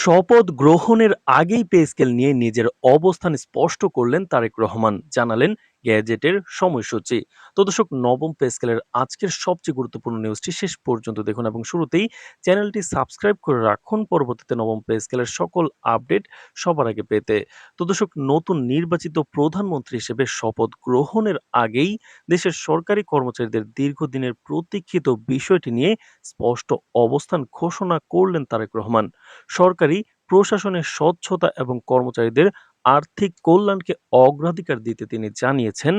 শপথ গ্রহণের আগেই পে স্কেল নিয়ে নিজের অবস্থান স্পষ্ট করলেন তারেক রহমান, জানালেন গ্যাজেটের সময়সূচি। তো দর্শক, নবম পে স্কেলের আজকের সবচেয়ে গুরুত্বপূর্ণ নিউজটি শেষ পর্যন্ত দেখুন এবং শুরুতেই চ্যানেলটি সাবস্ক্রাইব করে রাখুন পরবর্তীতে নবম পে স্কেলের সকল আপডেট সবার আগে পেতে। তো দর্শক, নতুন নির্বাচিত প্রধানমন্ত্রী হিসেবে শপথ গ্রহণের আগেই দেশের সরকারি কর্মচারীদের দীর্ঘদিনের প্রতীক্ষিত বিষয়টি নিয়ে স্পষ্ট অবস্থান ঘোষণা করলেন তারেক রহমান। সরকারি প্রশাসনের স্বচ্ছতা এবং কর্মচারীদের আর্থিক কল্যাণকে অগ্রাধিকার দিতে তিনি জানিয়েছেন,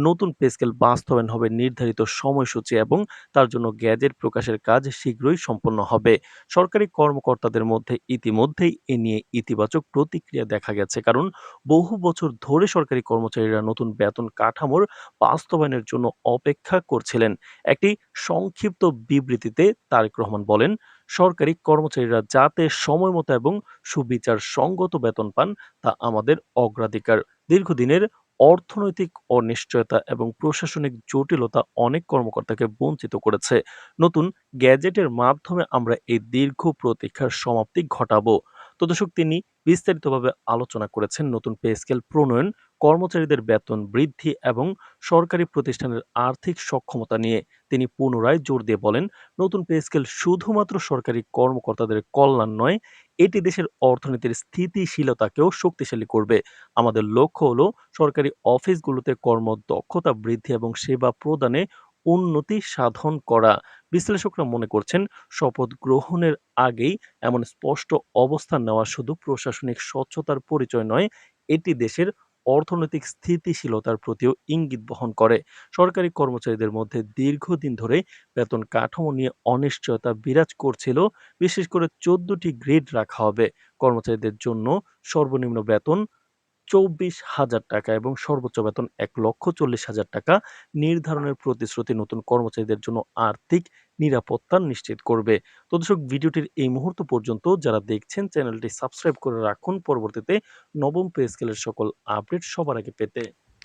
নতুন পে স্কেল বাস্তবায়ন হবে নির্ধারিত সময়সূচি এবং তার জন্য গ্যাজেট প্রকাশের কাজ শীঘ্রই সম্পন্ন হবে। সরকারি কর্মকর্তাদের মধ্যে ইতিমধ্যেই এ নিয়ে ইতিবাচক প্রতিক্রিয়া দেখা গেছে, কারণ বহু বছর ধরে সরকারি কর্মচারীরা নতুন বেতন কাঠামোর বাস্তবায়নের জন্য অপেক্ষা করছিলেন। একটি সংক্ষিপ্ত বিবৃতিতে তারেক রহমান বলেন, সরকারি কর্মচারীরা যাতে সময়মতো এবং সুবিচার সঙ্গত বেতন পান তা আমাদের অগ্রাধিকার। দীর্ঘদিনের অর্থনৈতিক অনিশ্চয়তা এবং প্রশাসনিক জটিলতা অনেক কর্মকর্তাকে বঞ্চিত করেছে। নতুন গ্যাজেটের মাধ্যমে আমরা এই দীর্ঘ প্রতীক্ষার সমাপ্তি ঘটাবো। তো দর্শক, তিনি বিস্তারিতভাবে আলোচনা করেছেন নতুন পে স্কেল প্রণয়ন, কর্মচারীদের বেতন বৃদ্ধি এবং সরকারি প্রতিষ্ঠানের আর্থিক সক্ষমতা নিয়ে। তিনি পুনরায় জোর দিয়ে বলেন, নতুন পে স্কেল শুধুমাত্র সরকারি কর্মকর্তাদের কল্যাণ নয়, এটি দেশের অর্থনীতির স্থিতিশীলতাকেও শক্তিশালী করবে। আমাদের লক্ষ্য হলো সরকারি অফিসগুলোতে কর্মদক্ষতা বৃদ্ধি এবং সেবা প্রদানে উন্নতি সাধন করা। বিশ্লেষকরা মনে করছেন, শপথ গ্রহণের আগেই এমন স্পষ্ট অবস্থান নেওয়া শুধু প্রশাসনিক স্বচ্ছতার পরিচয় নয়, এটি দেশের অর্থনৈতিক স্থিতিশীলতার প্রতিও ইঙ্গিত বহন করে। সরকারি কর্মচারীদের মধ্যে দীর্ঘদিন ধরে বেতন কাঠামো নিয়ে অনিশ্চয়তা বিরাজ করছিল। বিশেষ করে ১৪টি গ্রেড রাখা হবে। কর্মচারীদের জন্য সর্বনিম্ন বেতন ২৪,০০০ টাকা এবং সর্বোচ্চ বেতন ১,৪০,০০০ টাকা নির্ধারণের প্রতিশ্রুতি নতুন কর্মচারীদের জন্য আর্থিক নিরাপত্তা নিশ্চিত করবে। তো দর্শক, ভিডিওটির এই মুহূর্ত পর্যন্ত যারা দেখছেন চ্যানেলটি সাবস্ক্রাইব করে রাখুন পরবর্তীতে নবম পে স্কেলের সকল আপডেট সবার আগে পেতে।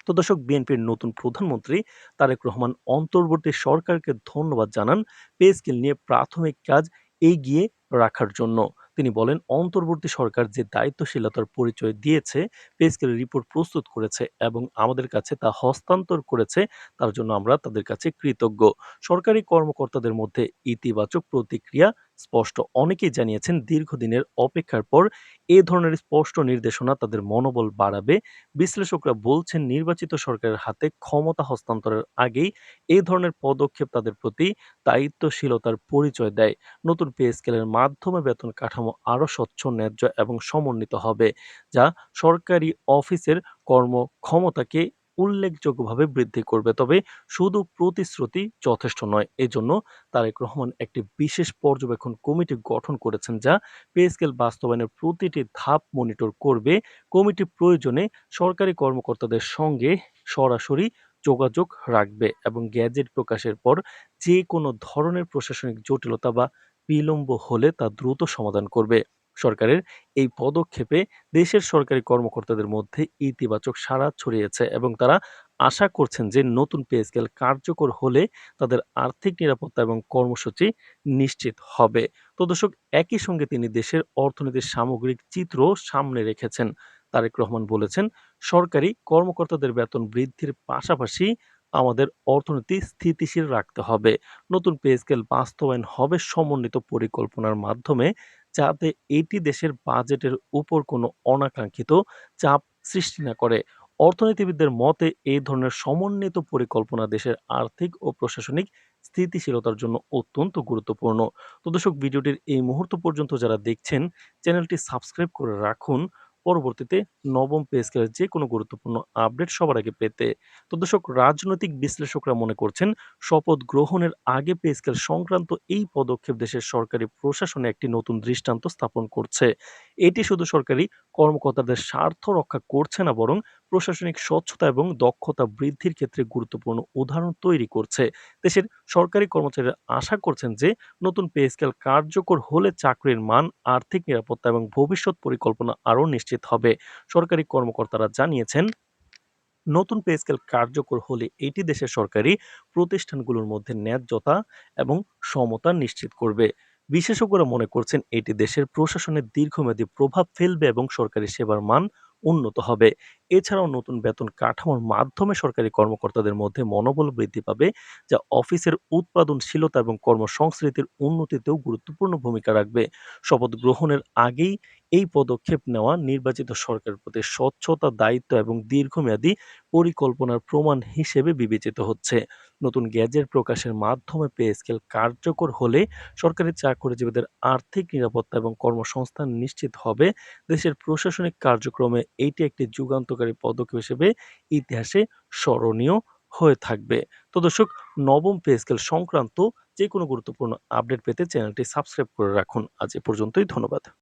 তো দর্শক, বিএনপির নতুন প্রধানমন্ত্রী তারেক রহমান অন্তর্বর্তী সরকারকে ধন্যবাদ জানান পে স্কেল নিয়ে প্রাথমিক কাজ এগিয়ে রাখার জন্য। তিনি বলেন, অন্তর্বর্তী সরকার যে দায়িত্বশীলতার পরিচয় দিয়েছে, পে স্কেলের রিপোর্ট প্রস্তুত করেছে এবং আমাদের কাছে তা হস্তান্তর করেছে, তার জন্য আমরা তাদের কাছে কৃতজ্ঞ। সরকারি কর্মকর্তাদের মধ্যে ইতিবাচক প্রতিক্রিয়া স্পষ্ট। অনেকেই জানিয়েছেন, দীর্ঘদিনের অপেক্ষার পর এ ধরনের স্পষ্ট নির্দেশনা তাদের মনোবল বাড়াবে। বিশ্লেষকরা বলছেন, নির্বাচিত সরকারের হাতে ক্ষমতা হস্তান্তরের আগেই এই ধরনের পদক্ষেপ তাদের প্রতি দায়িত্বশীলতার পরিচয় দেয়। নতুন পে স্কেলের মাধ্যমে বেতন কাঠামো আরও স্বচ্ছ, ন্যায্য এবং সমন্বিত হবে, যা সরকারি অফিসের কর্মক্ষমতাকে উল্লেখযোগ্যভাবে বৃদ্ধি করবে। তবে শুধু প্রতিশ্রুতি যথেষ্ট নয়। এজন্য তারেক রহমান একটি বিশেষ পর্যবেক্ষণ কমিটি গঠন করেছেন, যা পে স্কেল বাস্তবায়নের প্রতিটি ধাপ মনিটর করবে। কমিটি প্রয়োজনে সরকারি কর্মকর্তাদের সঙ্গে সরাসরি যোগাযোগ রাখবে এবং গ্যাজেট প্রকাশের পর যে কোনো ধরনের প্রশাসনিক জটিলতা বা বিলম্ব হলে তা দ্রুত সমাধান করবে। সরকারের এই পদক্ষেপে দেশের সরকারি কর্মকর্তাদের মধ্যে ইতিবাচক সাড়া ছড়িয়েছে এবং তারা আশা করছেন যে নতুন পে স্কেল কার্যকর হলে তাদের আর্থিক নিরাপত্তা এবং কর্মসূচি নিশ্চিত হবে। তো দর্শক, একই সঙ্গে তিনি দেশের অর্থনীতির সামগ্রিক চিত্র সামনে রেখেছেন। তারেক রহমান বলেছেন, সরকারি কর্মকর্তাদের বেতন বৃদ্ধির পাশাপাশি আমাদের অর্থনীতি স্থিতিশীল রাখতে হবে। নতুন পে স্কেল বাস্তবায়ন হবে সমন্বিত পরিকল্পনার মাধ্যমে, যাতে এটি দেশের বাজেটের উপর কোনো অনাকাঙ্ক্ষিত চাপ সৃষ্টি না করে। অর্থনীতিবিদদের মতে এই ধরনের সমন্বিত পরিকল্পনা দেশের আর্থিক ও প্রশাসনিক স্থিতিশীলতার জন্য অত্যন্ত গুরুত্বপূর্ণ। তো দর্শক, ভিডিওটির এই মুহূর্ত পর্যন্ত যারা দেখছেন চ্যানেলটি সাবস্ক্রাইব করে রাখুন পরবর্তীতে নবম পে স্কেলের যে কোনো গুরুত্বপূর্ণ আপডেট সবার আগে পেতে। তো দর্শক, রাজনৈতিক বিশ্লেষকরা মনে করছেন, শপথ গ্রহণের আগে পে স্কেল সংক্রান্ত এই পদক্ষেপ দেশের সরকারি প্রশাসনে একটি নতুন দৃষ্টান্ত স্থাপন করছে। এটি শুধু সরকারি কর্মকর্তাদের স্বার্থ রক্ষা করছে না, বরং প্রশাসনিক স্বচ্ছতা এবং দক্ষতা বৃদ্ধির ক্ষেত্রে গুরুত্বপূর্ণ উদাহরণ তৈরি করছে। দেশের সরকারি কর্মচারীরা আশা করছেন যে নতুন পে স্কেল কার্যকর হলে চাকরির মান, আর্থিক নিরাপত্তা এবং ভবিষ্যৎ পরিকল্পনা আরও নিশ্চিত হবে। সরকারি কর্মকর্তারা জানিয়েছেন, নতুন পে স্কেল কার্যকর হলে এটি দেশের সরকারি প্রতিষ্ঠানগুলোর মধ্যে ন্যায্যতা এবং সমতা নিশ্চিত করবে। বিশেষজ্ঞরা মনে করছেন এটি দেশের প্রশাসনের দীর্ঘমেয়াদী প্রভাব ফেলবে এবং সরকারি সেবার মান উন্নত হবে। এছাড়াও নতুন বেতন কাঠামোর মাধ্যমে সরকারি কর্মকর্তাদের মধ্যে মনোবল বৃদ্ধি পাবে, যা অফিসের উৎপাদনশীলতা এবং কর্মসংস্কৃতির উন্নতিতেও গুরুত্বপূর্ণ ভূমিকা রাখবে। শপথ গ্রহণের আগেই এই পদক্ষেপ নেওয়া নির্বাচিত সরকারের প্রতি স্বচ্ছতা, দায়িত্ব এবং দীর্ঘমেয়াদী পরিকল্পনার প্রমাণ হিসেবে বিবেচিত হচ্ছে। নতুন গ্যাজেট প্রকাশের মাধ্যমে পে স্কেল কার্যকর হলে সরকারি চাকরিজীবীদের আর্থিক নিরাপত্তা এবং কর্মসংস্থান নিশ্চিত হবে। দেশের প্রশাসনিক কার্যক্রমে এইটি একটি যুগান্তকারী পদক্ষেপ হিসেবে ইতিহাসে স্মরণীয় হয়ে থাকবে। তো দর্শক, নবম পে স্কেল সংক্রান্ত যে কোনো গুরুত্বপূর্ণ আপডেট পেতে চ্যানেলটি সাবস্ক্রাইব করে রাখুন। আজ এ পর্যন্তই, ধন্যবাদ।